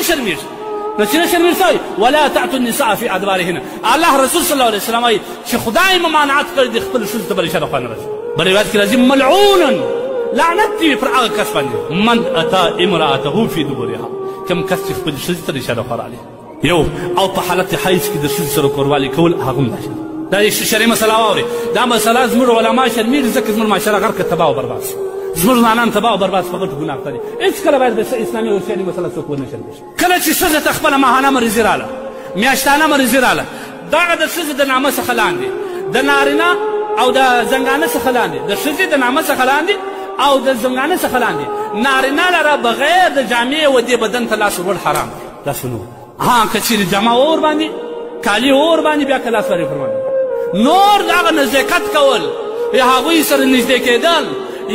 شرمېږي نو چې نه شرمېږي ولا تعتوا النساء في ادبارهن الله رسول صلی الله علیه وسلم وایي چې خدای ممانعت کړی د خپلو ښځو ته به رشا د خوا نه راځي بل روایت کې راځي ملعون لعنت دې وي پر هغه کس باندې من اتی امرأته في دبرها کوم کس چې خپلې ښځې ته رشا د خوا راغلي یو او په حالت حیض کې د ښځې سره کوروالي کول هغه هم دا شرعي مسله واورئ دا مسله زموږ علما شرمېږي ځکه زموږ معاشره غرقه تباه و برباد شي زموږ ځوانان تباه و برباد په غټو ګناه اخته دي هېڅکله باید د اسلامي او شرعي مسله څوک ونه شرمېږي کله چې ښځه ته خپله ماهانه مریضي راله میاشتانه مریضي راله دغه د ښځې د نامه څخه لاندې د نارینه او د زنګانه څخه لاندې د ښځې د نامه څخه لاندې او د زنګانه څخه لاندې نارینه لره بغیر د جامې و دې بدن ته لاس ورول حرام دی لاس ونیول ها که چیرې جامه ور باندې کالي ور باندې بیا که لاس ورې فرمانه نور د هغه نزدېکت کول یا هغوی سره نږدې کېدل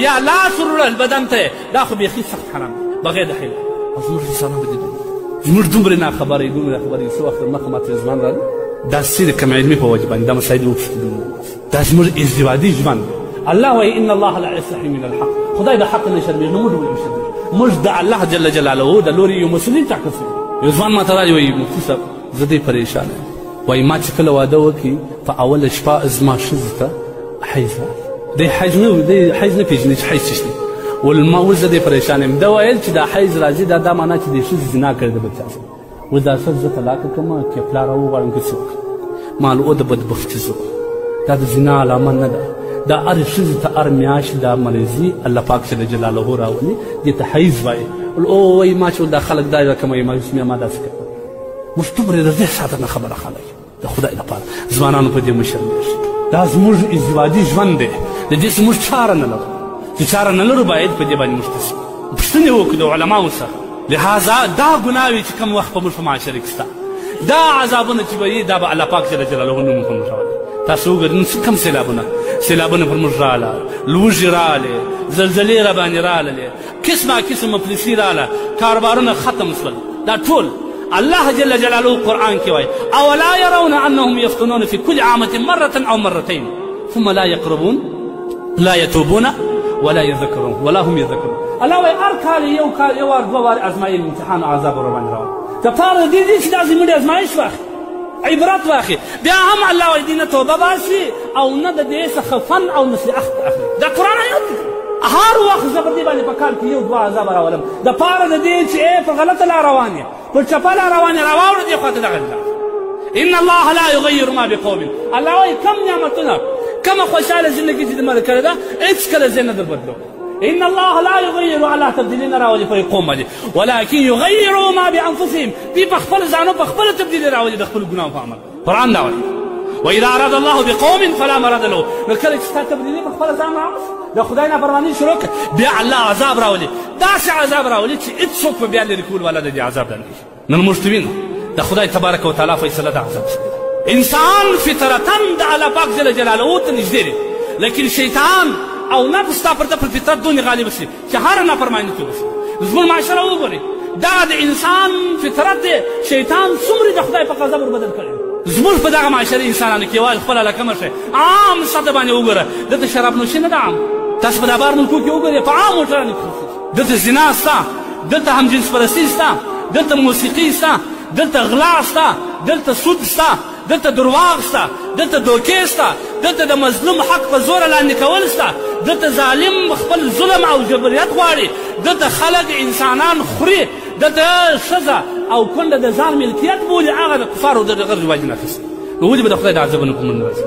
یا لاس وروړل بدن ته دا خو بیخي سخت حرام دی بغیر د حیل او زموږ انسانان په دې زموږ دومره ناخبره یې دومره خبره یې څه وخت مخه ما تلویزیون راغی دا سې د کم علمي په وجه باندې دا مسایل وپوښتلو دا زموږ ازدواجي ژوند دی الله وایي ان الله لا یستحي من الحق خدای د حق نه شرمېږي نو موږ ولې وشرمېږو موږ د الله جل جلاله د لورې یو مسؤلین ټاکل شوي یو ځوان ما ته راځي وایي مفتي صاحب زه ډېر پریشان یم وایي ما چې کله واده وکړي په اوله شپه زما ښځې ته حیض راغی دی حیض نه پېژني چې حیض څه شي ول ما اوس زه ډېر پریشان یم ده ویل چې دا حیض راځي دا معنا چې دې ښځې زنا کړې ده بچا سره اوس دا ښځه زه طلاقه کړم که پلار راوغواړم که څه وکړم ما او د بدبختي زه دا د زنا علامه نه ده دا هر ښځې ته هر میاشت دا مریضي الله پاک جل جلاله راولي دې ته حیض وایي او وایي ما چې دا خلک دا رقموي مایوس مې ما داسې کوي موږ دومره د دې ساعته نه خبره خلک د خدای لپاره ځوانانو په دې مه شرمېږي دا زموږ ازدواجي ژوند دی د دې څه موږ چاره نه لرو چې چاره نه لرو باید په دې باندې موږ پوښتنې وکړو د علماو څخه لهذا دا ګناه وي چې کوم وخت په موږ په معاشره کې شته دا عذابونه چې به وي دا به الله پاک جل جلاله نوم په موږ راولي تاسو وګورئ نن کوم سیلابونه پر موږ راله لوږې رالې زلزلې را باندې راللې قسم مفلسي راله کاروبارونه ختم شول دا ټول الله جل جلاله قرآن کې وایي اولا يرون انهم يفتنون في كل عامة مرة او مرتين ثم لا يقربون لا يتوبون ولا يذكرون ولا هم يذكرون الله وایي هر کال یو وار دوه وار ازمایل امتحان او عذاب ور باندې راوړي دپاره د دې چې دا زموږ ازمایش واخلي عبرت واخلي بیا هم الله وایي دې نه توبه باسي او نه د دې څخه فن او نصیحت اخلي دا قرآن آیات دی هر وخت زه په دې باندې په کال کې یو دوه عذاب راولم دپاره د دې چې په غلطه لار روان یې پر چپه لار روان یې راواوړه دې خوا ته دغه ان الله لا یغیر ما بقوم الله وایي کم نعمتونه کومه خوشحاله زندګي چې دې مړه کړې ده هېڅکله زه نه در بدلوم ان الله لا یغیر الله تبدیلي نه راولي په قوم باندې ولکن یغیروا ما بانفسهم دوی په خپل ځانو په خپله تبدیلي راولي د خپل ګناهو په عمل قرآن دا وایي واذا اراد الله بقوم فلا مرد له نو کله چې ستا تبدیلي په خپله ځان راوړي د خدای نافرماني شروع کړه بیا الله عذاب راولي داسې عذاب راولي چې هېڅوک په بیا لرې کول والا د دې عذاب نه نن موږ ته وینو د خدای تبارک وتعالی فیصله د عذاب څخه انسان فطرتا د الله پاک جل جلاله ته نږدې دی لیکن شیطان او نفس تا پر فطرت دونې غالب شي چې هره نافرماني ته وشي زموږ معاشره وګورئ دا د انسان فطرت دی شیطان څومره د خدای په غضب ور بدل کړی زموږ په دغه معاشرې انسانانو کې وایي خپل هلکه مه شئ عام سطح باندې وګوره دلته شراب نوشي نه ده عام تاسو په دا بار ملکو کې وګورئ په عام موټرانو کې دلته زنا شته دلته همجنس پرستي شته دلته موسیقي شته دلته غلا شته دلته سود شته دلته درواغ شته دلته دوکې شته دلته د مظلوم حق په زوره لاندې کول شته دلته ظالم خپل ظلم او جبریت غواړي دلته خلک انسانان خوري دلته ښځه او کونډه د ځان ملکیت بولي هغه د کفارو د دغه رواج نه اخیستي نو ولې به د خدای د عذابونو په منځ راځي